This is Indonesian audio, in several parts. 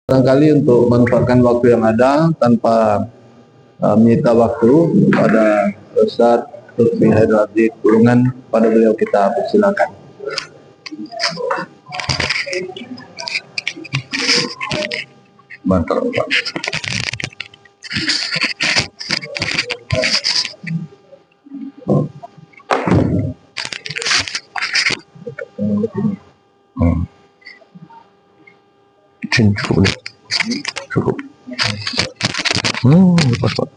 Barangkali untuk manfaatkan waktu yang ada tanpa menyita waktu pada Ustaz Lutfi Haidar Aziz Tulungan, pada beliau kita persilakan. Mantap Pak. Cukup nih. Cukup. Lepas Pak.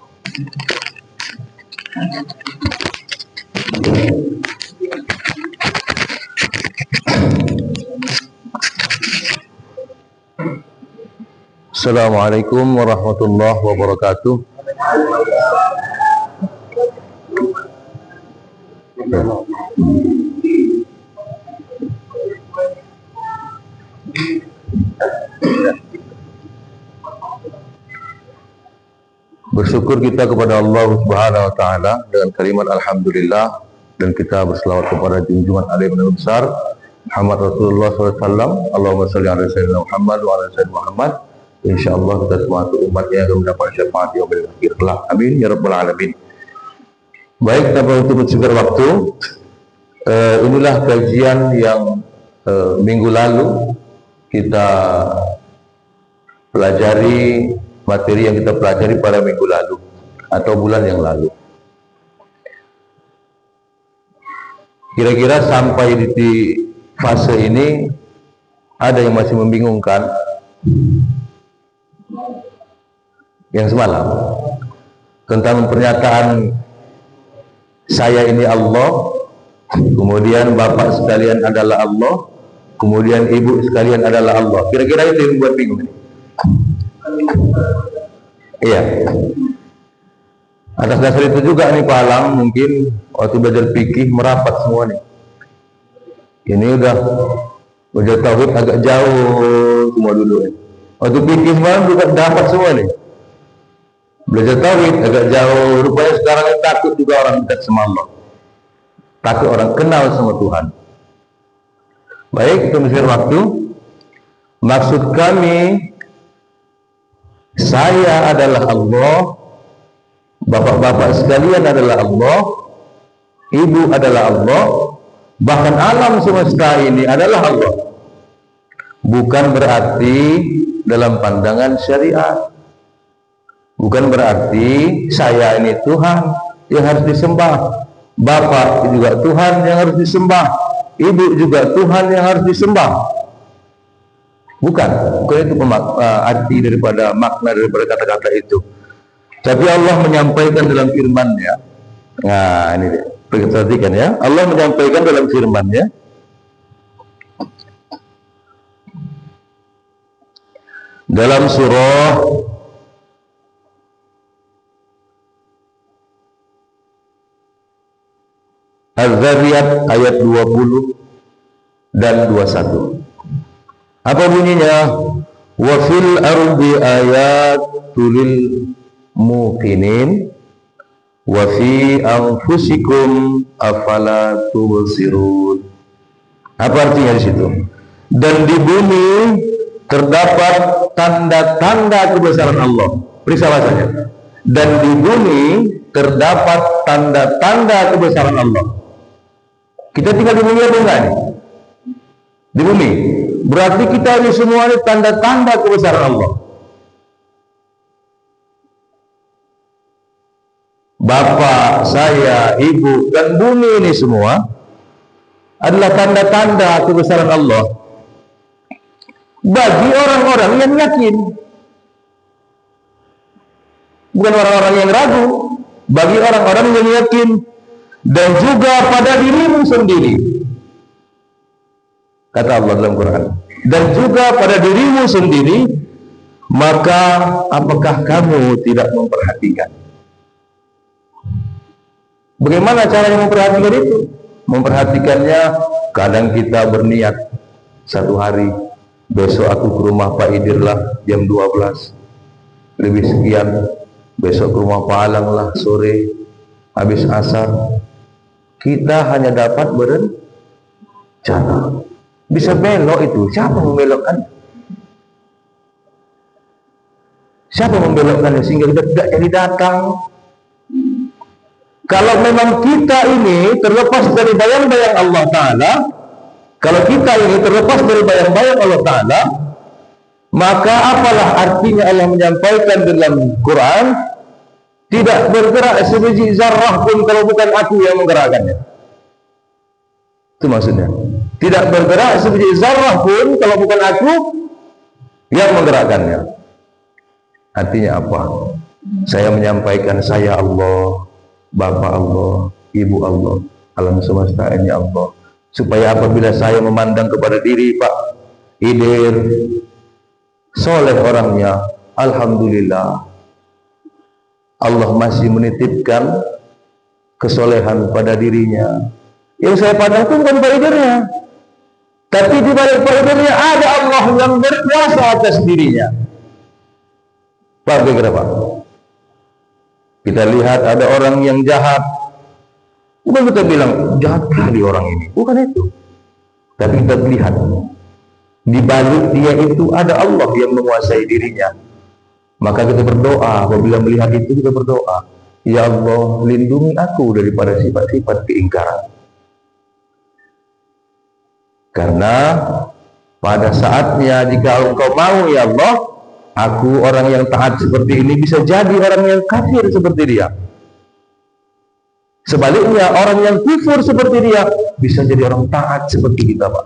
Assalamualaikum warahmatullahi wabarakatuh. Bersyukur kita kepada Allah Subhanahu wa taala dengan kalimat alhamdulillah, dan kita berselawat kepada junjungan alim dan besar Muhammad Rasulullah SAW. Allahumma shalli ala sayyidina Muhammad wa ala sayyidina Muhammad. Insyaallah kita semua umatnya akan mendapat syafaat yaumil akhir kelak. Amin ya rabbal alamin. Baik, tanpa untuk bersingkat waktu, inilah kajian yang minggu lalu kita pelajari, materi yang kita pelajari pada minggu lalu atau bulan yang lalu. Kira-kira sampai di fase ini ada yang masih membingungkan yang semalam tentang pernyataan saya ini Allah, kemudian bapak sekalian adalah Allah, kemudian ibu sekalian adalah Allah. Kira-kira itu yang membuat bingung ini. Iya. Atas dasar itu juga nih Pak Alang, mungkin waktu belajar fikih merapat semua nih. Ini udah tauhid agak jauh semua dulu ya. Waktu fikih semalam juga dapat semua nih. Belajar tauhid agak jauh, rupanya sekarang takut juga orang dekat sama Allah. Takut orang kenal sama Tuhan. Baik, itu mesir waktu. Maksud kami, saya adalah Allah, bapak-bapak sekalian adalah Allah, ibu adalah Allah, bahkan alam semesta ini adalah Allah. Bukan berarti dalam pandangan syariat, bukan berarti saya ini Tuhan yang harus disembah, bapak juga Tuhan yang harus disembah, ibu juga Tuhan yang harus disembah. Bukan itu arti daripada makna daripada kata-kata itu. Tapi Allah menyampaikan dalam firman-Nya. Nah, ini dia. Perhatikan ya. Allah menyampaikan dalam firman-Nya, dalam surah Az-Zariyat ayat 20 dan 21. Apa bunyinya? Wa fil ardi ayatul muqinin wa fi anfusikum afala tubsirun. Apa artinya di situ? Dan di bumi terdapat tanda-tanda kebesaran Allah. Periksa bahasanya. Dan di bumi terdapat tanda-tanda kebesaran Allah. Kita tinggal di bumi apa enggak nih? Di bumi. Berarti kita ini semua ini tanda-tanda kebesaran Allah. Bapak, saya, ibu, dan bumi ini semua adalah tanda-tanda kebesaran Allah bagi orang-orang yang yakin, bukan orang-orang yang ragu, bagi orang-orang yang yakin, dan juga pada dirimu sendiri. Kata Allah dalam Quran, dan juga pada dirimu sendiri, maka apakah kamu tidak memperhatikan? Bagaimana caranya memperhatikan itu? Memperhatikannya, kadang kita berniat satu hari, besok aku ke rumah Pak Idir lah jam 12 lebih sekian, besok ke rumah Pak Alang lah sore habis asar. Kita hanya dapat berencana. Bisa belok itu, siapa yang membelokkan? Siapa membelokkannya sehingga kita tidak jadi datang? Kalau memang kita ini terlepas dari bayang-bayang Allah Ta'ala, kalau kita ini terlepas dari bayang-bayang Allah Ta'ala, maka apalah artinya Allah menyampaikan dalam Quran, tidak bergerak sebiji zarrah pun kalau bukan aku yang menggerakkannya. Itu maksudnya. Tidak bergerak sebiji zarrah pun kalau bukan aku yang menggerakkannya. Artinya apa? Saya menyampaikan saya Allah, Bapa Allah, Ibu Allah, alam semesta ini Allah. Supaya apabila saya memandang kepada diri Pak Idir, soleh orangnya, alhamdulillah, Allah masih menitipkan kesolehan pada dirinya. Yang saya pandang itu bukan Pak Idirnya, tapi di balik Pak Idirnya ada Allah yang berkuasa atas dirinya. Pak, kenapa? Kita lihat ada orang yang jahat, bukan kita bilang jahat kali orang ini, bukan itu. Tapi kita lihat di balik dia itu ada Allah yang menguasai dirinya. Maka kita berdoa, apabila melihat itu kita berdoa, ya Allah, lindungi aku daripada sifat-sifat keingkaran. Karena pada saatnya jika engkau mau ya Allah, aku orang yang taat seperti ini bisa jadi orang yang kafir seperti dia. Sebaliknya orang yang kufur seperti dia bisa jadi orang taat seperti kita, Pak.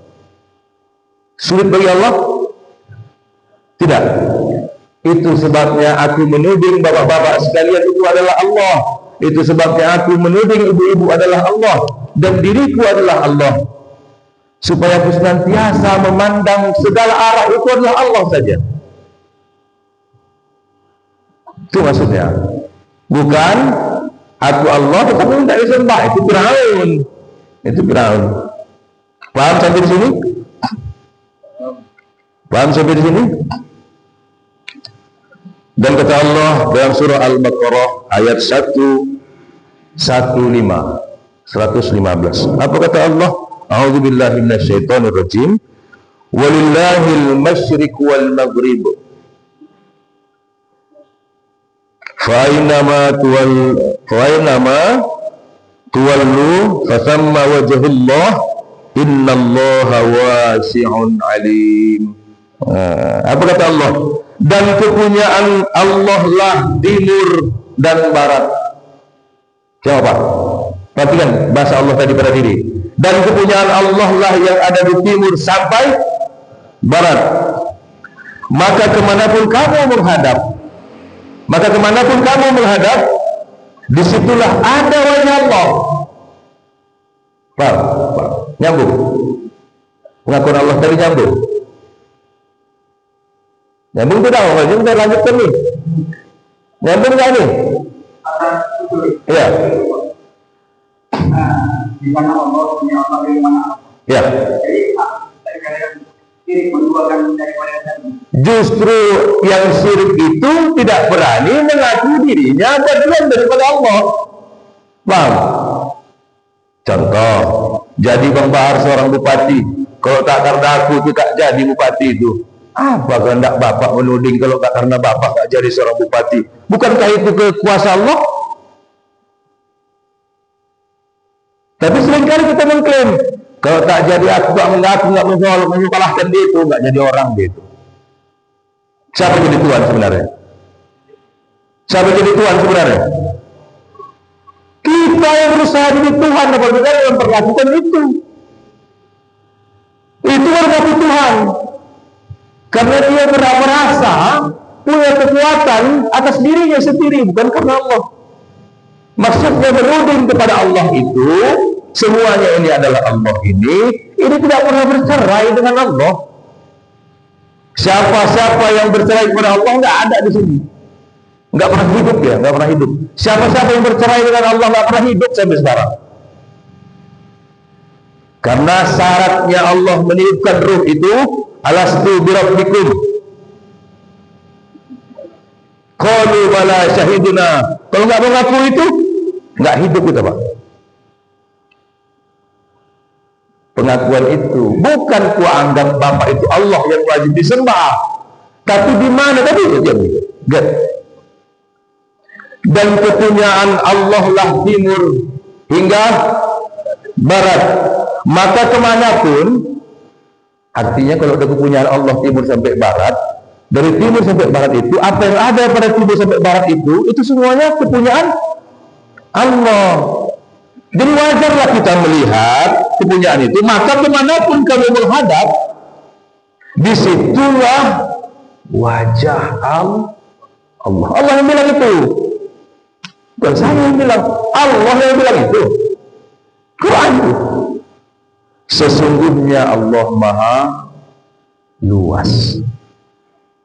Sulit bagi Allah? Tidak. Itu sebabnya aku menuding bapak-bapak sekalian itu adalah Allah. Itu sebabnya aku menuding ibu-ibu adalah Allah, dan diriku adalah Allah. Supaya aku senantiasa memandang segala arah itu adalah Allah saja. Itu maksudnya. Bukan aku Allah tetapi tidak disembah. Itu Firaun. Itu Firaun. Paham sampai di sini? Paham sampai di sini? Dan kata Allah dalam surah Al-Baqarah ayat 115. Apa kata Allah? A'udzubillahi minasyaitonirrajim. Walillahil masyriq wal maghrib. Fa'inama tuwallu fathamma wajhullah innallaha wasi'un alim. Apa kata Allah? Dan kepunyaan Allah lah timur dan barat. Coba perhatikan bahasa Allah tadi pada diri. Dan kepunyaan Allah lah yang ada di timur sampai barat. Maka kemanapun kamu menghadap, disitulah ada wajah Allah. Paham? Nyambung. Pengakuan Allah tadi nyambung. Nyambung tidak? Kalau kita lanjutkan nih. Nyambung nggak nih? Iya. Di mana Allah punya Allah di mana? Iya. Justru yang syirik itu tidak berani mengaku dirinya bagian daripada Allah. Paham? Contoh, jadi Bang Bahar seorang bupati. Kalau tak karena aku itu tak jadi bupati itu. Apa kehendak Bapak menuding kalau tak karena Bapak tak jadi seorang bupati? Bukankah itu kekuasaan Allah? Tapi seringkali kita mengklaim, kalau tak jadi aku tak mengaku, nggak mengalahkan dia itu, nggak jadi orang dia itu. Siapa jadi Tuhan sebenarnya? Siapa jadi Tuhan sebenarnya? Kita yang berusaha jadi Tuhan apabila yang memperlakukan itu. Itu berarti Tuhan. Karena dia merasa punya kekuatan atas dirinya sendiri, bukan karena Allah. Maksudnya menuding kepada Allah itu, semuanya ini adalah Allah ini tidak pernah bercerai dengan Allah. Siapa-siapa yang bercerai kepada Allah nggak ada di sini, nggak pernah hidup ya, nggak pernah hidup. Siapa-siapa yang bercerai dengan Allah nggak pernah hidup sampai sekarang. Karena syaratnya Allah meniupkan ruh itu, alastu birabbikum. Qalu bala syahiduna. Kalau nggak mengaku itu, nggak hidup kita, Pak. Pengakuan itu bukan ku anggap Bapak itu Allah yang wajib disembah, tapi di mana tadi? dan kepunyaan Allah lah timur hingga barat. Maka kemanapun, artinya kalau ada kepunyaan Allah timur sampai barat, dari timur sampai barat itu, apa yang ada pada timur sampai barat itu semuanya kepunyaan Allah. Jadi wajarlah kita melihat kepunyaan itu, maka kemanapun kamu menghadap, disitulah wajah Allah. Allah yang bilang itu, bukan saya yang bilang, Allah yang bilang itu. Quran itu. Sesungguhnya Allah maha luas,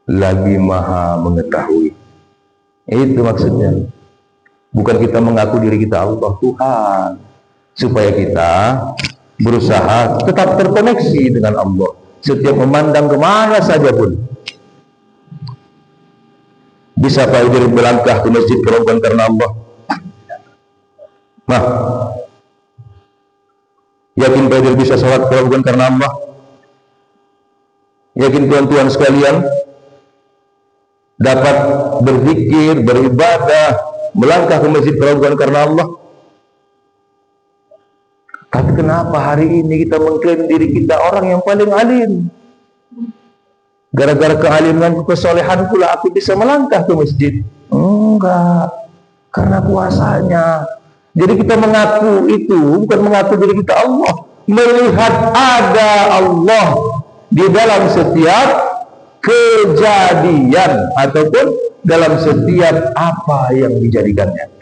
lagi maha mengetahui. Itu maksudnya. Bukan kita mengaku diri kita Allah Tuhan, supaya kita berusaha tetap terkoneksi dengan Allah setiap memandang kemana saja pun. Bisa Pak Idris berlangkah ke masjid kalau bukan karena Allah? Nah, yakin Pak Idris bisa sholat kalau bukan karena Allah? Yakin tuan-tuan sekalian dapat berzikir, beribadah, melangkah ke masjid kalau bukan karena Allah? Tapi kenapa hari ini kita mengklaim diri kita orang yang paling alim? Gara-gara kealiman, kesolehan pula aku bisa melangkah ke masjid? Enggak, karena kuasanya. Jadi kita mengaku itu bukan mengaku diri kita Allah, melihat ada Allah di dalam setiap kejadian ataupun dalam setiap apa yang dijadikannya.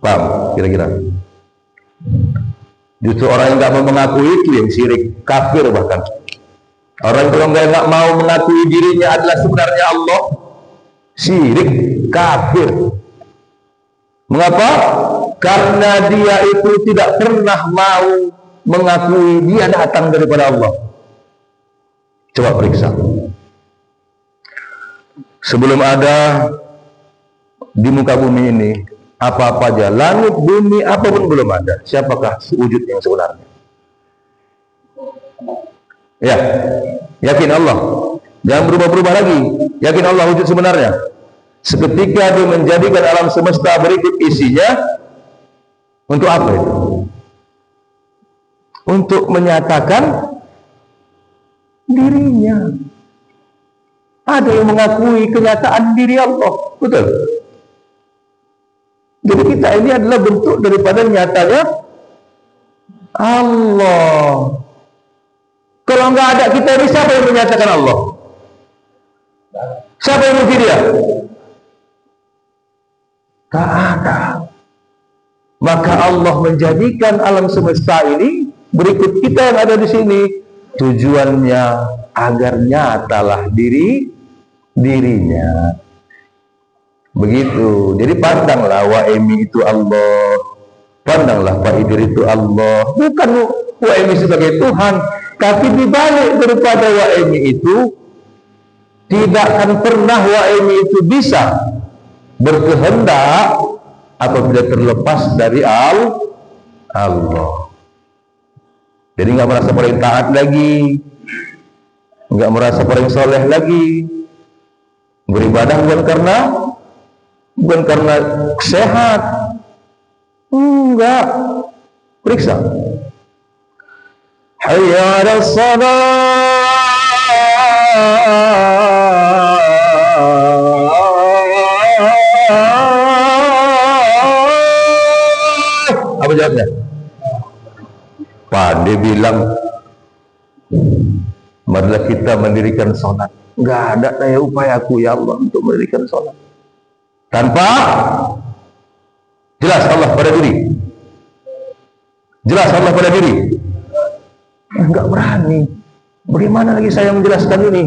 Paham kira-kira? Justru orang yang nggak mau mengakui itu yang syirik, kafir bahkan. Orang yang nggak mau mengakui dirinya adalah sebenarnya Allah, syirik, kafir. Mengapa? Karena dia itu tidak pernah mau mengakui dia datang daripada Allah. Coba periksa. Sebelum ada di muka bumi ini, apa-apa aja, langit, bumi, apapun belum ada. Siapakah wujud yang sebenarnya? Ya, yakin Allah. Jangan berubah-berubah lagi. Yakin Allah wujud sebenarnya. Seketika dia menjadikan alam semesta berikut isinya, untuk apa itu? Untuk menyatakan dirinya. Ada yang mengakui kenyataan diri Allah, betul? Jadi kita ini adalah bentuk daripada nyatanya Allah. Kalau nggak ada kita ini, siapa yang menyatakan Allah? Siapa yang muji dia? Tak ada. Maka Allah menjadikan alam semesta ini berikut kita yang ada di sini, tujuannya agar nyatalah dirinya. Begitu. Jadi pandanglah Waemi itu Allah, pandanglah Pak Idris itu Allah. Bukan Waemi sebagai Tuhan, tapi dibalik daripada Waemi itu, tidak akan pernah Waemi itu bisa berkehendak apabila terlepas dari Allah. Jadi nggak merasa paling taat lagi, nggak merasa paling soleh lagi. Beribadah bukan karena sehat, enggak. Periksa. Hayya 'alas shalah. Apa jawabnya? Pandai bilang, marilah kita mendirikan sholat. Nggak ada daya upayaku ya Allah untuk mendirikan sholat tanpa jelas Allah pada diri. Jelas Allah pada diri. Nggak berani. Bagaimana lagi saya menjelaskan ini?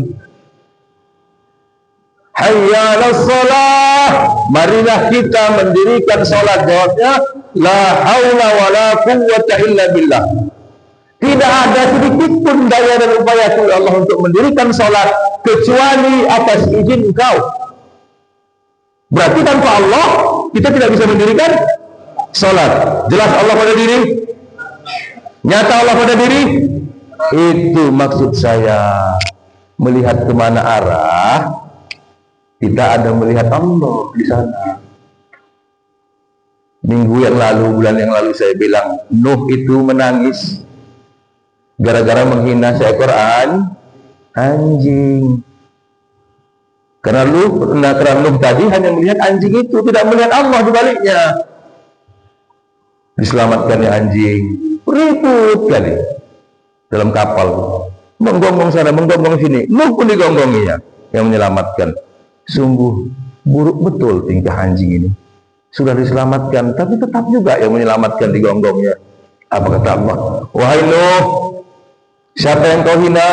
Hayya 'alas shalah. Marilah kita mendirikan sholat. Jawabnya, la haula wala quwwata illa billah. Tidak ada sedikit pun daya dan upaya Allah untuk mendirikan sholat kecuali atas izin Engkau. Berarti tanpa Allah kita tidak bisa mendirikan sholat. Jelas Allah pada diri? Nyata Allah pada diri? Itu maksud saya. Melihat kemana arah, kita ada melihat Allah di sana. Minggu yang lalu, bulan yang lalu saya bilang Nuh itu menangis gara-gara menghina seekor anjing. Karena Nuh tadi hanya melihat anjing itu, tidak melihat Allah di baliknya. Diselamatkannya anjing, ribut kali dalam kapal, menggonggong sana, menggonggong sini. Nuh pun digonggonginya yang menyelamatkan. Sungguh buruk betul tingkah anjing ini. Sudah diselamatkan, tapi tetap juga yang menyelamatkan digonggongnya. Apa kata Allah? Wahai Nuh, siapa yang kau hina?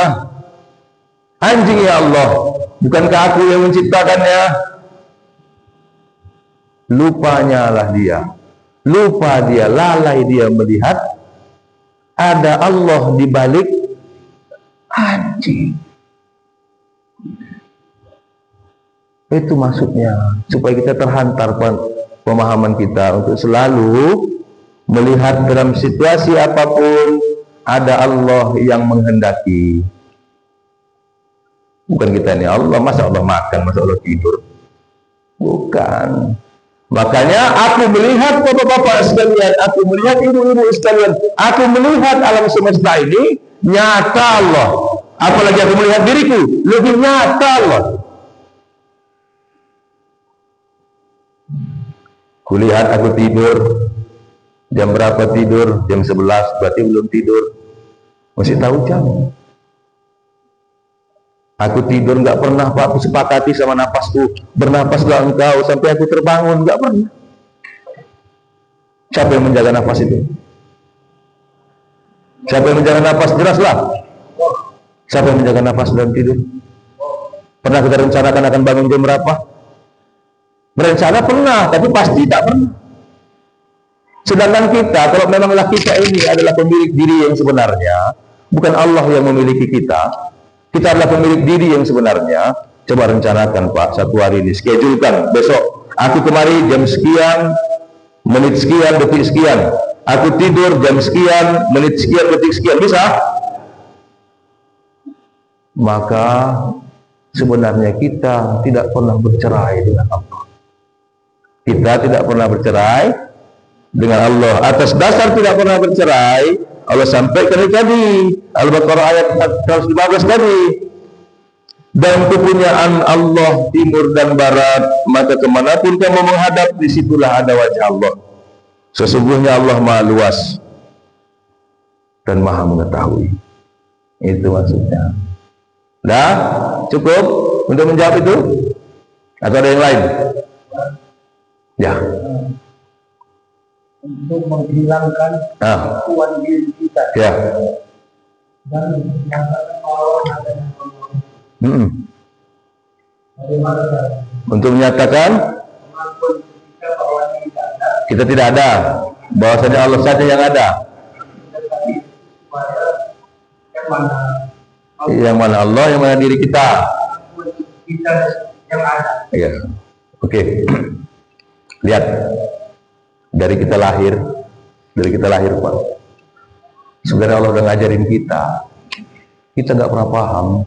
Anjing ya Allah, bukankah aku yang menciptakannya? Lupanya lah dia, lupa dia, lalai dia melihat ada Allah di balik anjing. Itu maksudnya, supaya kita terhantar pemahaman kita untuk selalu melihat dalam situasi apapun ada Allah yang menghendaki. Bukan kita ini Allah, masa Allah makan, masa Allah tidur? Bukan. Makanya aku melihat bapak-bapak sekalian, aku melihat ibu-ibu sekalian, aku melihat alam semesta ini nyata Allah. Apalagi aku melihat diriku, lebih nyata Allah. Kulihat aku tidur, jam berapa tidur? Jam 11, berarti belum tidur. Masih tahu jam. Aku tidur nggak pernah Pak, aku sepakati sama napasku. Bernapaslah engkau sampai aku terbangun, nggak pernah. Siapa yang menjaga nafas itu? Siapa yang menjaga nafas? Jelaslah. Siapa yang menjaga nafas dalam tidur? Pernah kita rencanakan akan bangun jam berapa? Berencana pernah, tapi pasti tak pernah. Sedangkan kita, kalau memanglah kita ini adalah pemilik diri yang sebenarnya, bukan Allah yang memiliki kita, kita adalah pemilik diri yang sebenarnya. Coba rencanakan Pak, satu hari ini, schedulekan besok, aku kemari jam sekian, menit sekian, detik sekian, aku tidur jam sekian, menit sekian, detik sekian, bisa? Maka sebenarnya kita tidak pernah bercerai dengan Allah. Kita tidak pernah bercerai dengan Allah. Atas dasar tidak pernah bercerai, Allah sampaikan tadi Al-Baqarah ayat 115 tadi, dan kepunyaan Allah timur dan barat, maka kemanapun kamu menghadap, disitulah ada wajah Allah. Sesungguhnya Allah maha luas dan maha mengetahui. Itu maksudnya. Dah cukup untuk menjawab itu? Atau ada yang lain? Ya. Untuk menghilangkan kekuatan diri kita. Ya. Dan menyatakan Allah adanya Allah. Bagaimana? Untuk menyatakan kita tidak ada, bahwasanya Allah saja yang ada. Yang mana Allah, yang mana diri kita. Kita yang ada. Iya. Oke. Lihat. Dari kita lahir Pak, sebenarnya Allah udah ngajarin kita nggak pernah paham.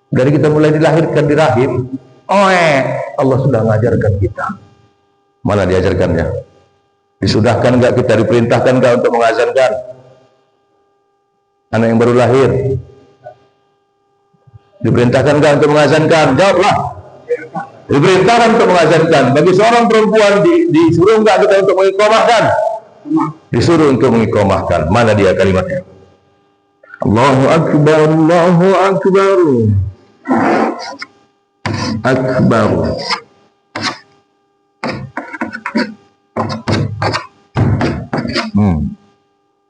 Dari kita mulai dilahirkan di rahim, Allah sudah ngajarkan kita. Mana diajarkannya? Disudahkan nggak kita, diperintahkan nggak untuk mengazankan anak yang baru lahir? Diperintahkan nggak untuk mengazankan? Jawablah. Diperintahkan untuk mengazankan. Bagi seorang perempuan disuruh enggak kita untuk mengiqamahkan? Disuruh untuk mengiqamahkan. Mana dia kalimatnya? Allahu Akbar, Allahu Akbar, Akbar.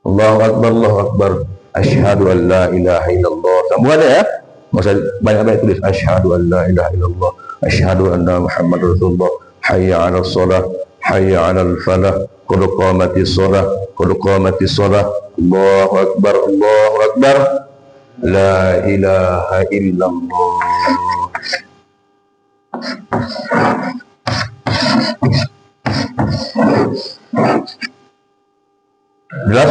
Allahu Akbar, Allahu Akbar. Asyhadu an la ilaha illallah. Sambungannya ya. Nggak usah banyak-banyak tulis. Asyhadu an la ilaha illallah. Asyhadu anna Muhammad Rasulullah. Hayya 'alas shalah, hayya 'alal falah, qad qamatis shalah, qad qamatis shalah. Allahu akbar, Allahu akbar. La ilaha illallah. Jelas?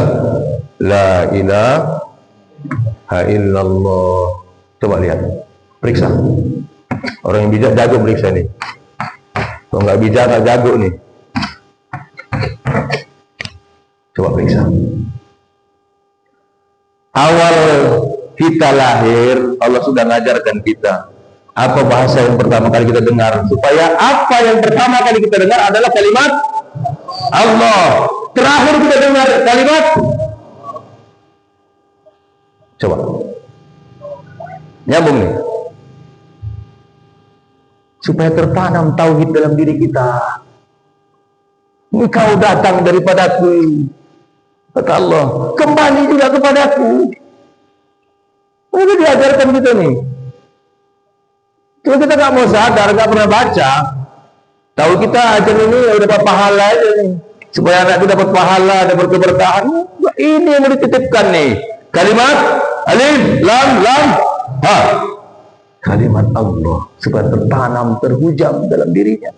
La ilaha illallah. Coba lihat, periksa. Orang yang bijak jago periksa nih. Kalau nggak bijak nggak jago nih. Coba periksa. Awal kita lahir, Allah sudah mengajarkan kita apa bahasa yang pertama kali kita dengar, supaya apa yang pertama kali kita dengar adalah kalimat Allah. Terakhir kita dengar kalimat, coba nyambung nih, supaya tertanam tauhid dalam diri kita. Engkau datang daripadaku, kata Allah, kembali juga kepadaku. Itu diajarkan kita nih. Cuma kita nggak mau sadar, nggak pernah baca. Tahu kita ajar ini udah dapat pahala aja nih, supaya anak itu dapat pahala, dapat keberkahan. Ini yang mau dititipkan nih, kalimat alif lam lam ha, kalimat Allah, supaya tertanam, terhujam dalam dirinya.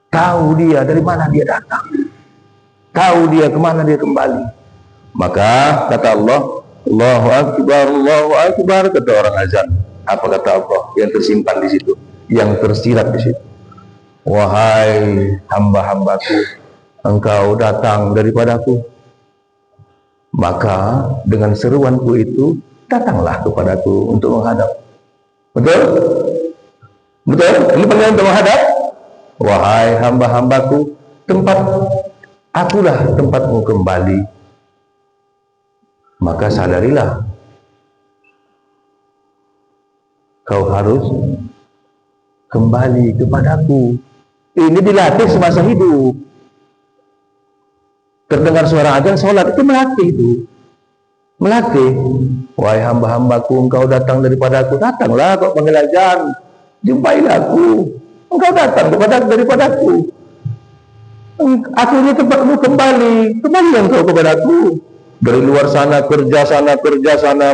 Tahu dia dari mana dia datang, tahu dia kemana dia kembali. Maka kata Allah, Allahu Akbar, kata orang azan. Apa kata Allah yang tersimpan di situ, yang tersirat di situ? Wahai hamba-hambaku, engkau datang daripadaku, maka dengan seruanku itu datanglah kepadaku untuk menghadap. Betul? Betul? Ini panggilan untuk menghadap. Wahai hamba-hambaku, akulah tempatmu kembali. Maka sadarilah, kau harus kembali kepadaku. Ini dilatih semasa hidup. Terdengar suara azan, sholat itu melatih itu. Melatih. Wahai hamba-hambaku, engkau datang daripadaku, datanglah kau panggil azan, jumpailah aku. Engkau datang daripadaku. Aku ini tempatmu kembali. Kembali engkau kepadaku. Dari luar sana, kerja sana,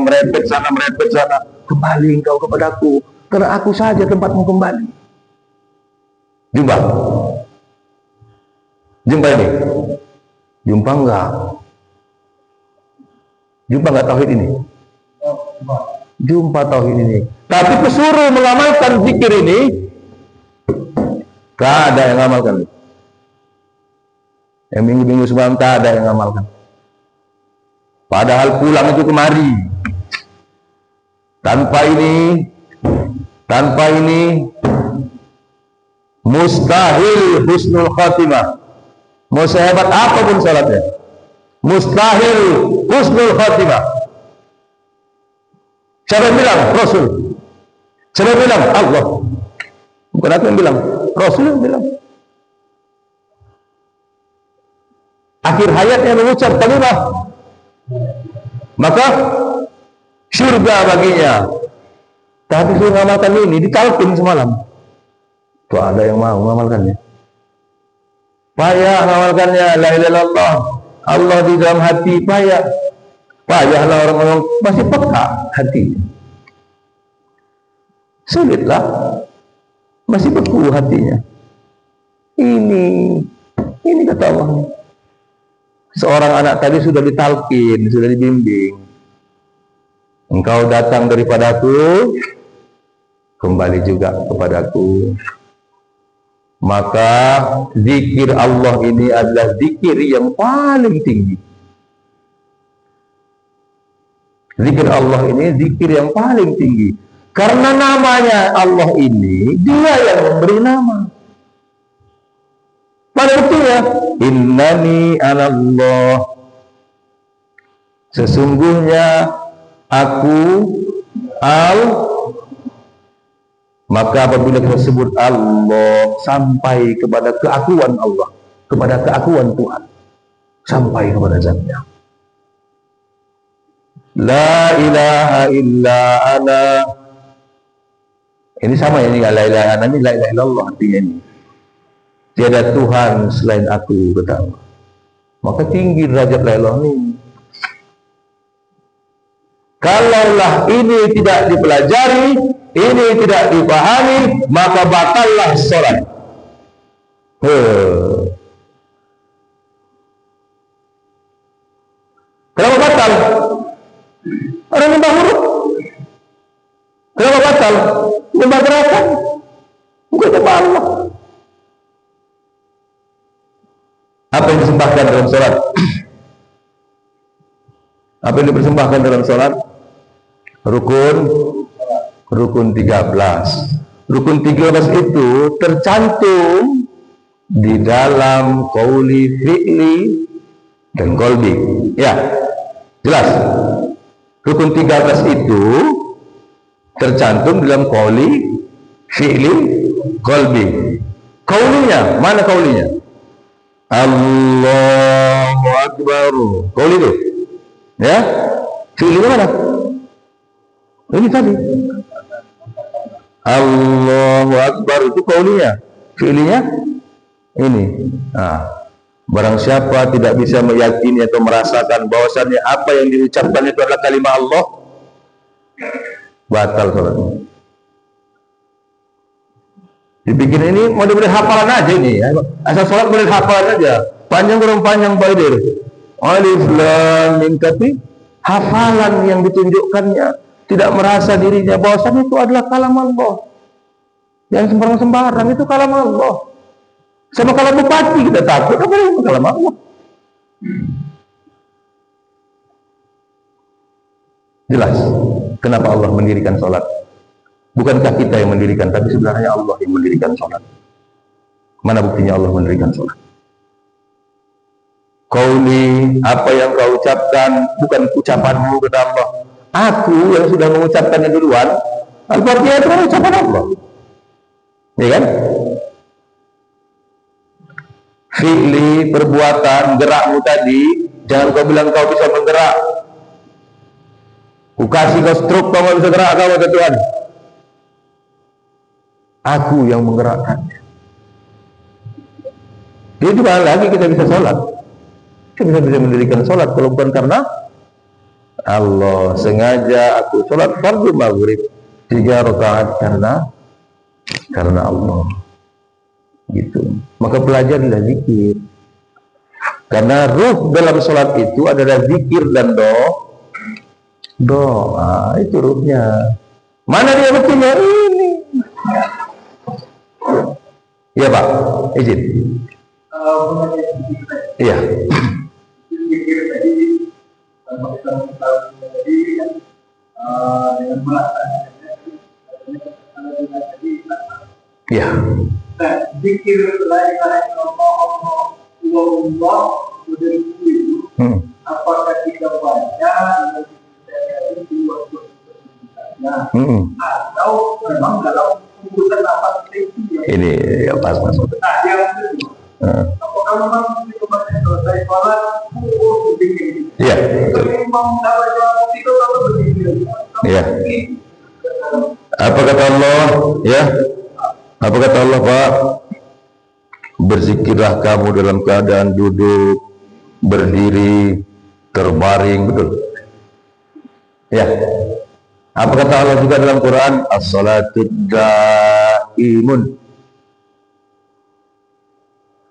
merepet sana. Kembali engkau kepadaku, karena aku saja tempatmu kembali. Jumpa ini? Jumpa enggak? Jumpa enggak tauhid ini? Jumpa tauhid ini. Tapi pesuruh mengamalkan zikir ini, tak ada yang mengamalkan. Yang minggu-minggu sebelum tak ada yang mengamalkan. Padahal pulang itu kemari. Tanpa ini mustahil husnul khatimah. Mau sehebat apapun salatnya, mustahil husnul khatimah. Siapa yang bilang? Rasul. Siapa yang bilang? Allah. Bukan aku yang bilang, Rasul yang bilang. Akhir hayatnya mengucap kalimat, maka surga baginya. Tapi suruh mengamalkan ini, ditalkin semalam. Tuh ada yang mau mengamalkannya. Payah mengamalkannya, la ilaha illallah, Allah di dalam hati, payah. Payahlah orang-orang masih peka hati. Sulitlah, masih beku hatinya. Ini kata Allah. Seorang anak tadi sudah ditalkin, sudah dibimbing. Engkau datang daripadaku, kembali juga kepadaku. Maka zikir Allah ini adalah zikir yang paling tinggi. Zikir Allah ini zikir yang paling tinggi. Karena namanya Allah ini, Dia yang memberi nama. Pada buktinya, innani anallah, sesungguhnya aku maka apabila kita sebut Allah, sampai kepada keakuan Allah, kepada keakuan Tuhan, sampai kepada zatnya. La ilaha illa ana. Ini sama ya, ini la ilaha ana, ini la ilaha illallah artinya ini. Tiada Tuhan selain aku, kata Allah. Maka tinggi derajat la ilaha ini. Kalaulah ini tidak dipelajari, ini tidak dipahami, maka batallah sholat. Kenapa batal? Orang nyembah huruf. Kenapa batal? Nyembah gerakan. Bukan nyembah Allah. Apa yang disembahkan dalam sholat? Apa yang dipersembahkan dalam sholat? Rukun 13. Rukun 13 itu tercantum di dalam qauli, fi'li, dan qalbi. Ya, jelas. Rukun 13 itu tercantum dalam qauli, fi'li, qalbi. Qaulinya, mana qaulinya? Allahu Akbar. Qauli itu. Ya. Fi'linya mana? Ini tadi. Allahu Akbar itu qaulinya. Fi'linya ini. Nah, barang siapa tidak bisa meyakini atau merasakan bahwasannya apa yang diucapkan itu adalah kalimat Allah, batal sholatnya. Dibikin ini model-model hafalan aja ini. Asal sholat boleh hafalan aja. Panjang kurang panjang Baidir. Alif Lam Mim, tapi hafalan yang ditunjukkannya tidak merasa dirinya bahwasannya itu adalah kalam Allah. Yang sembarang-sembarang itu kalam Allah. Sama kalau bupati kita takut, apa yang kalam Allah? Jelas kenapa Allah mendirikan sholat. Bukankah kita yang mendirikan, tapi sebenarnya Allah yang mendirikan sholat. Mana buktinya Allah mendirikan sholat? Qauli, apa yang kau ucapkan bukan ucapanmu kata Allah. Aku yang sudah mengucapkannya duluan. Al-Fatihah itu ucapan Allah. Ya kan? Fi'li, perbuatan, gerakmu tadi, jangan kau bilang kau bisa menggerak. Ku kasih kau stroke, kau nggak bisa gerak, kau kata Tuhan. Aku yang menggerakkannya. Jadi mana lagi kita bisa sholat? Kita bisa mendirikan sholat kalau bukan karena Allah. Sengaja aku sholat fardu maghrib 3 rakaat karena Allah. Gitu. Maka pelajarilah zikir. Karena ruh dalam sholat itu adalah zikir dan doa. Itu ruhnya. Mana dia buktinya? Ini. Iya Pak, izin. Iya. Iya. Zikir la ilaha illallah itu apakah kita baca atau memang dalam urusan apa itu ini ya pas maksudnya. Apakah memang kita baca selesai sholat iya memang itu kalau berzikir iya. Apa kata Allah ya? Apa kata Allah Pak? Berzikirlah kamu dalam keadaan duduk, berdiri, terbaring, betul? Ya. Apa kata Allah juga dalam Quran? As-salatu daimun.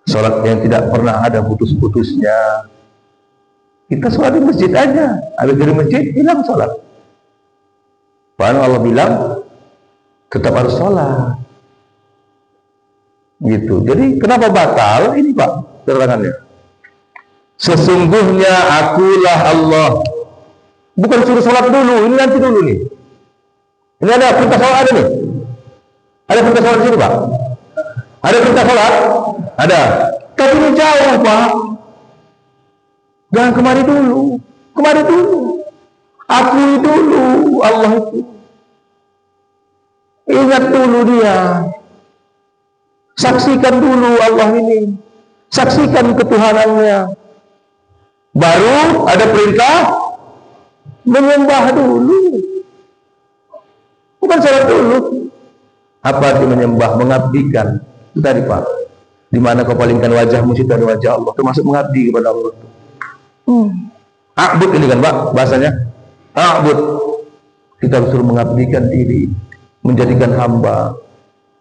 Salat yang tidak pernah ada putus-putusnya. Kita sholat di masjid aja, habis dari masjid hilang sholat. Padahal Allah bilang tetap harus sholat. Gitu. Jadi kenapa batal? Ini Pak keterangannya. Sesungguhnya akulah Allah. Bukan suruh sholat dulu, ini nanti dulu nih. Ini ada perintah sholat ada nih. Ada perintah sholat di sini Pak. Ada perintah sholat? Ada. Tapi ini jauh Pak. Jangan kemari dulu. Kemari dulu. Akui dulu Allah itu. Ingat dulu dia. Saksikan dulu Allah ini. Saksikan ketuhanannya. Baru ada perintah menyembah dulu. Bukan sholat dulu. Apa arti menyembah? Mengabdikan. Itu tadi Pak. Di mana kau palingkan wajahmu, situ ada wajah Allah. Termasuk mengabdi kepada Allah. A'bud ini kan Pak bahasanya. A'bud. Kita suruh mengabdikan diri. Menjadikan hamba.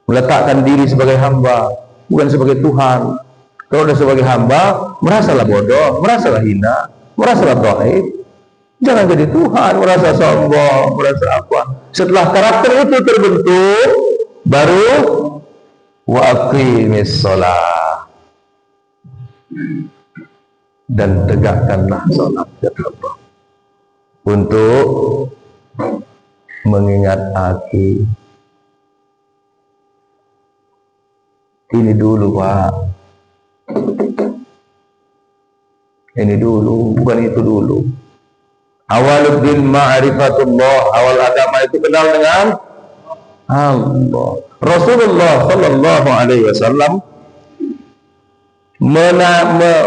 Meletakkan diri sebagai hamba, bukan sebagai Tuhan. Kalau sudah sebagai hamba, merasalah bodoh, merasalah hina, merasalah dhaif. Jangan jadi Tuhan, merasa sombong, merasa apa. Setelah karakter itu terbentuk, baru wa aqimis shalah. Dan tegakkanlah salat, kata Allah. untuk mengingat aki. Ini dulu Pak, ini dulu, bukan itu dulu. Awaluddin ma'rifatullah, awal agama itu kenal dengan Allah. Rasulullah Sallallahu Alaihi Wasallam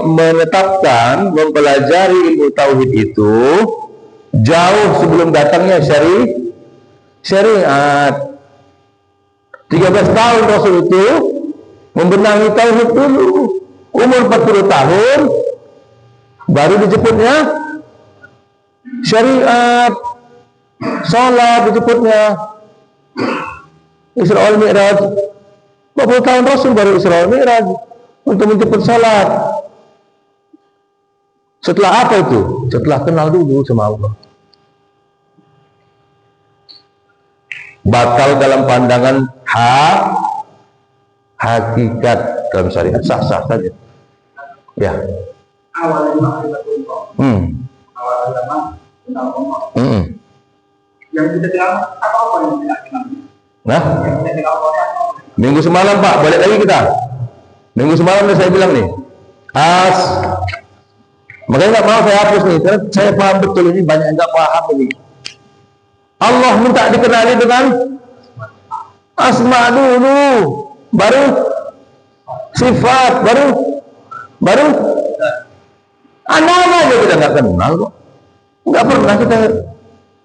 menetapkan, mempelajari ilmu tauhid itu jauh sebelum datangnya syariat. 13 tahun Rasul itu membenahi tauhid dulu. Umur 40 tahun baru dijemputnya syariat, sholat dijemputnya, Isra wal Mi'raj. 40 tahun Rasul baru Isra wal Mi'raj untuk menjemput sholat. Setelah apa itu? Setelah kenal dulu sama Allah. Batal dalam pandangan hakikat dalam syariat sah-sah saja. Ya. Awalnya ma'rifatullah. Awal agama kenal Allah. Yang kita kenal apa yang kita kenal? Nah, Yang kita kenal apa? minggu semalam Pak, balik lagi kita. Minggu semalam saya bilang nih, makanya nggak mau saya hapus nih, karena saya paham betul ini banyak yang nggak paham ini. Allah minta dikenali dengan asma dulu, baru sifat, baru nama aja kita nggak kenal kok. Nggak pernah kita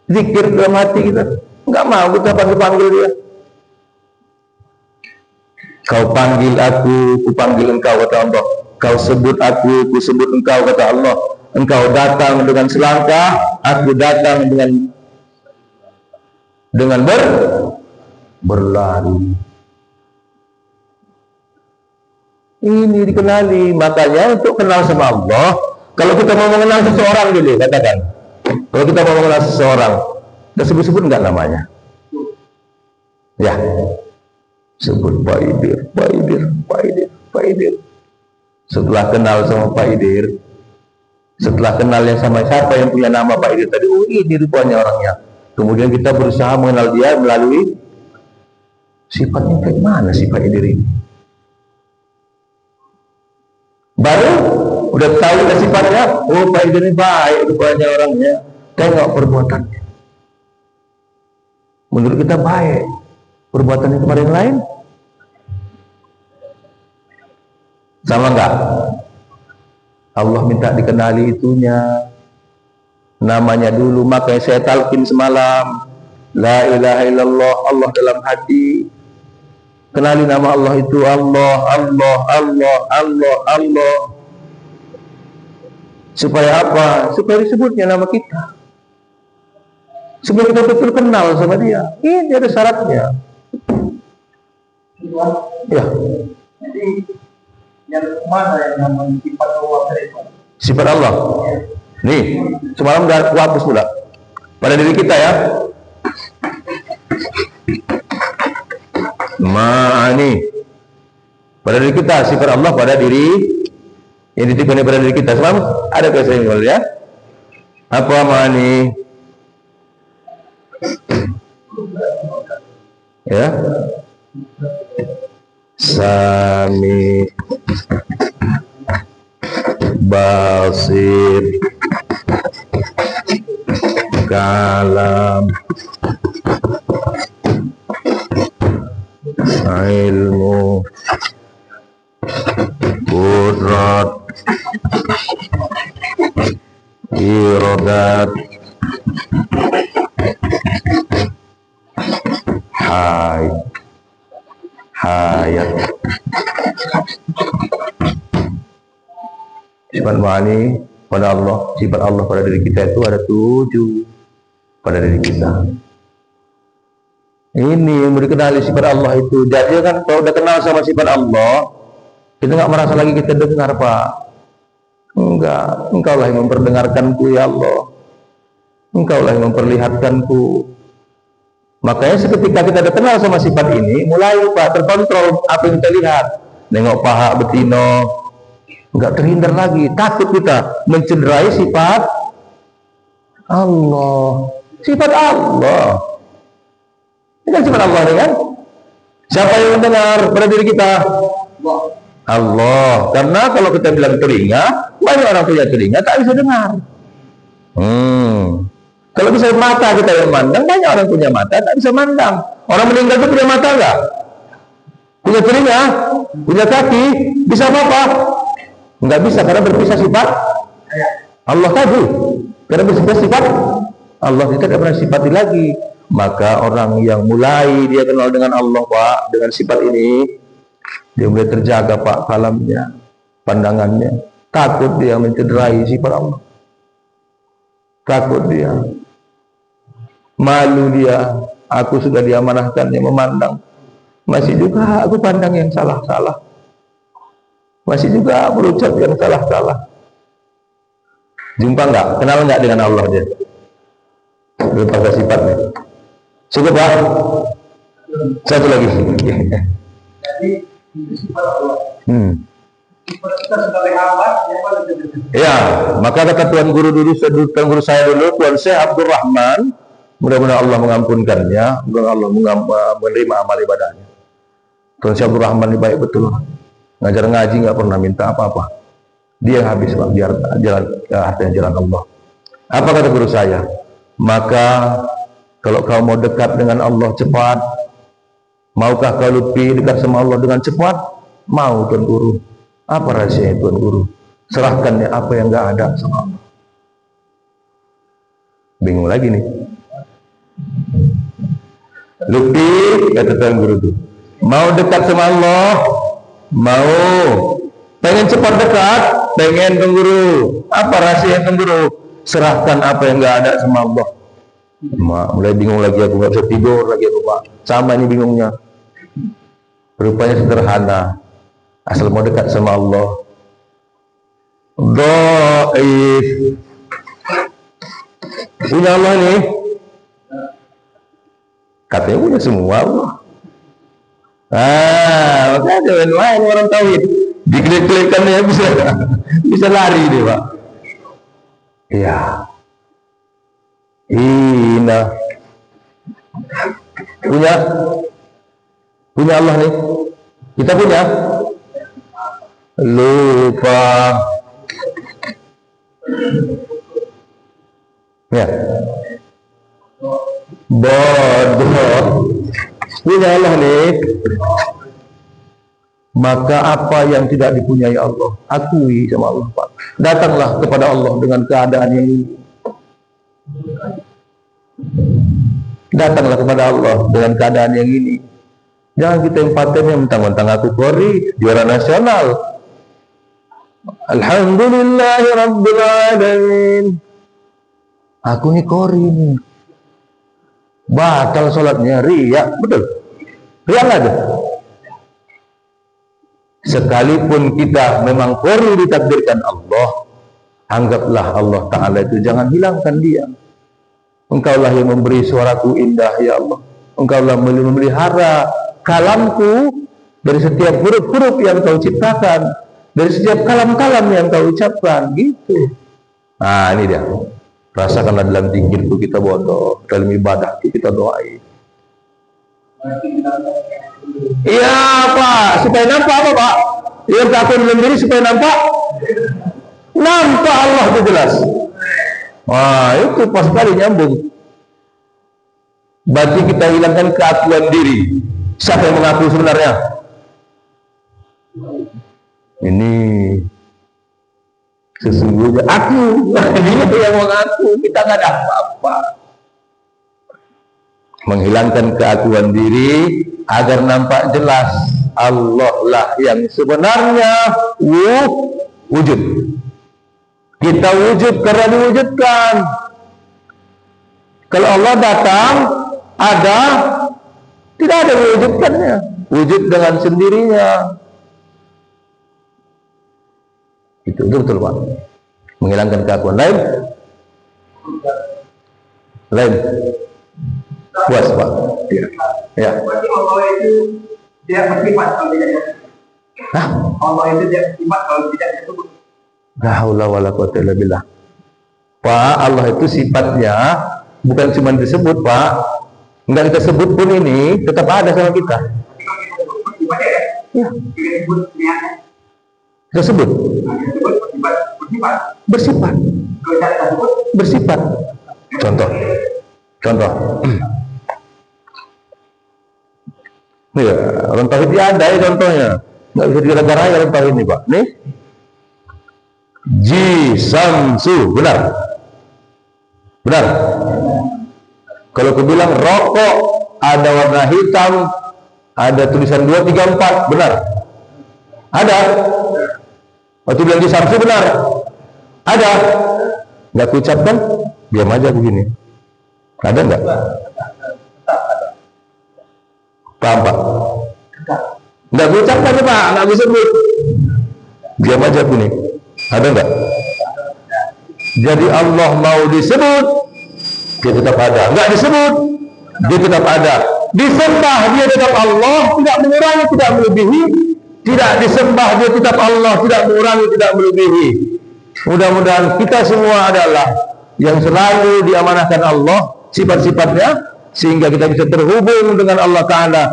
zikir dalam hati kita, nggak mau kita panggil dia. Kau panggil aku, ku panggil engkau, kata Allah. Kau sebut aku, ku sebut engkau, kata Allah. Engkau datang dengan selangkah, aku datang dengan berlari. Ini dikenali. Makanya untuk kenal sama Allah, kalau kita mau mengenal seseorang dulu, katakan. Kalau kita mau mengenal seseorang, kita sebut-sebut enggak namanya? Ya. Sebut Pak Idir. Setelah kenal sama Pak Idir, setelah kenal yang sama siapa yang punya nama Pak Idir tadi, oh ini rupanya orangnya. Kemudian kita berusaha mengenal dia melalui sifatnya kayak mana sih Pak Idir ini. Baru udah tahu sifatnya, oh Pak Idir ini baik rupanya orangnya. Tengok perbuatannya. Menurut kita baik. Perbuatannya kepada yang lain sama enggak? Allah minta dikenali itunya, namanya dulu. Makanya saya talqin semalam, la ilaha illallah, Allah dalam hati. Kenali nama Allah itu Allah. Supaya apa? Supaya disebutnya nama kita, supaya kita betul kenal sama dia. Ini ada syaratnya. Ya. Jadi yang mana yang namanya sifat Allah itu? Sifat Allah. Nih, semalam udah hapus pula. Pada diri kita ya. Ma'ani. Pada diri kita, sifat Allah pada diri yang dititipkan pada diri kita. Semalam ada kesenggol ya. Apa ma'ani? Ya. Sami, Basir, Kalam, Ilmu, Qudrat, Iradat, Hayat. Sifat ma'ani pada Allah, sifat Allah pada diri kita itu ada 7 pada diri kita. Ini yang dikenali sifat Allah itu. Jadi kan kalau udah kenal sama sifat Allah, kita nggak merasa lagi kita dengar Pak. Enggak, Engkaulah yang memperdengarkanku ya Allah. Engkaulah yang memperlihatkanku. Makanya seketika kita udah kenal sama sifat ini, mulai Pak terkontrol apa yang kita lihat. Nengok paha betino, nggak terhindar lagi. Takut kita mencederai sifat Allah. Sifat Allah. Ini kan sifat Allah, kan? Siapa yang mendengar pada diri kita? Allah. Karena kalau kita bilang telinga, banyak orang punya telinga tak bisa dengar. Kalau bisa mata kita yang mandang, banyak orang punya mata tak bisa mandang. Orang meninggal itu punya mata enggak? Punya telinga? Punya kaki? Bisa apa-apa? Enggak bisa, karena berpisah sifat Allah tadi. Karena berpisah sifat Allah itu tidak pernah sifati lagi. Maka orang yang mulai dia kenal dengan Allah, Pak, dengan sifat ini, dia mulai terjaga, Pak, kalamnya, pandangannya. Takut dia mencederai sifat Allah. Takut dia. Malu dia. Aku sudah diamanahkannya memandang. Masih juga aku pandang yang salah-salah. Masih juga berucap yang salah-salah. Jumpa enggak? Kenal enggak dengan Allah dia? Berapa sifatnya? Cukup, Pak? Satu lagi. Jadi sifat Allah. Sifat kita sebagai hamba yang paling terdekat. Ya, maka kata Tuan Guru dulu, Tuan Guru saya dulu, Tuan Syekh Abdul Rahman, mudah-mudahan Allah mengampunkannya, mudah-mudahan Allah menerima amal ibadahnya. Tuan Syekh Abdul Rahman ini baik betul. Ngajar ngaji nggak pernah minta apa-apa. Dia habis, Pak, biar jalan Allah. Apa kata guru saya? Maka kalau kau mau dekat dengan Allah cepat, maukah kau lebih dekat sama Allah dengan cepat? Mau, Tuan Guru. Apa rahasianya, Tuan Guru? Serahkan ya apa yang nggak ada sama Allah. Bingung lagi nih. Lebih, kata Tuan Guru tuh, mau dekat sama Allah, mau pengen cepat dekat, pengen, Tuan Guru. Apa rahasia, Tuan Guru? Serahkan apa yang nggak ada sama Allah. Mulai bingung lagi aku, nggak bisa tidur lagi aku, Pak. Sama ini bingungnya. Rupanya sederhana. Asal mau dekat sama Allah. Dhaif. Punya Allah nih. Katanya punya semua Allah. Makanya lain orang tauhid. Diklik-klikkan ya bisa lari dia, Pak. Iya. Punya Allah nih. Kita punya. Lupa. Ya. Bodoh. Punya Allah nih. Maka apa yang tidak dipunyai Allah, akui sama Allah, Pak. Datanglah kepada Allah dengan keadaan yang ini. Datanglah kepada Allah dengan keadaan yang ini. Jangan kita yang patennya mentang-mentang aku Kori, juara nasional. Alhamdulillahi Rabbil Alamin. Aku ini Kori nih. Batal sholatnya, riya, betul. Riya nggak ada. Sekalipun kita memang Kori ditakdirkan Allah, anggaplah Allah Ta'ala itu, jangan hilangkan dia. Engkaulah yang memberi suaraku indah, ya Allah. Engkaulah memelihara kalamku dari setiap huruf-huruf yang kau ciptakan, dari setiap kalam-kalam yang kau ucapkan, gitu. Nah, ini dia. Rasakanlah dalam zikirku kita bodoh, dalam ibadah kita doai. Iya, Pak. Supaya nampak apa, Pak? Yang takut dalam diri supaya nampak Allah itu jelas. Wah, itu pas sekali nyambung. Berarti kita hilangkan keakuan diri. Siapa yang mengaku sebenarnya? Ini sesungguhnya aku. Dia yang mengaku. Kita nggak ada apa-apa. Menghilangkan keakuan diri agar nampak jelas Allah lah yang sebenarnya wujud. Kita wujud karena diwujudkan. Kalau Allah datang, ada, tidak ada mewujudkannya. Wujud dengan sendirinya. Itu betul, Pak. Menghilangkan keakuan. Lain. Puas, Pak. Ya. Berarti Allah itu dia bersifat kalau tidak ya. Allah itu dia bersifat kalau tidak itu. La haula wala quwwata illa billah. Pak, Allah itu sifatnya bukan cuma disebut, Pak. Enggak kita sebut pun ini tetap ada sama kita. Ya. Kita sebut. Bersifat. Bersifat. Contoh. Nih ya, orang tauhid ada ya contohnya. Nggak bisa digara-garai orang tauhid ini, Pak. Nih. Ji Samsu, benar? Benar? Kalau aku bilang rokok ada warna hitam, ada tulisan 2, 3, 4, benar? Ada? Waktu bilang Ji Samsu, benar? Ada? Nggak aku ucapkan? Diam aja begini. Ada nggak? Paham, Pak? Nggak aku ucapkan ya, Pak, nggak bisa sebut. Diam aja begini. Ada nggak? Jadi Allah mau disebut, dia tetap ada. Nggak disebut, dia tetap ada. Disembah, dia tetap Allah, tidak mengurangi, tidak melebihi. Tidak disembah, dia tetap Allah, tidak mengurangi, tidak melebihi. Mudah-mudahan kita semua adalah yang selalu diamanahkan Allah sifat-sifatnya, sehingga kita bisa terhubung dengan Allah Ta'ala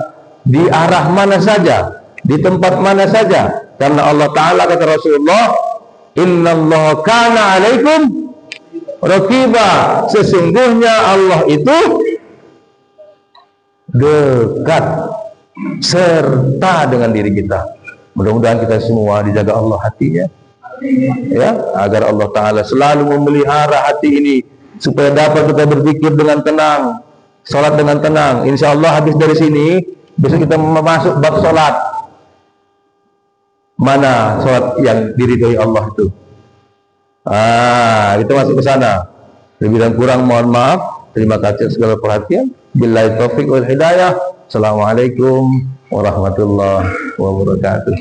di arah mana saja, di tempat mana saja. Karena Allah Ta'ala, kata Rasulullah, innallaha kana alaikum raqiba, sesungguhnya Allah itu dekat serta dengan diri kita. Mudah-mudahan kita semua dijaga Allah hatinya, ya, agar Allah Ta'ala selalu memelihara hati ini supaya dapat kita berpikir dengan tenang, sholat dengan tenang. Insya Allah habis dari sini besok kita masuk bab sholat. Mana sholat yang diridhoi Allah itu? Kita masuk ke sana. Lebih dan kurang mohon maaf. Terima kasih segala perhatian. Billahi taufiq wal hidayah. Assalamualaikum warahmatullahi wabarakatuh.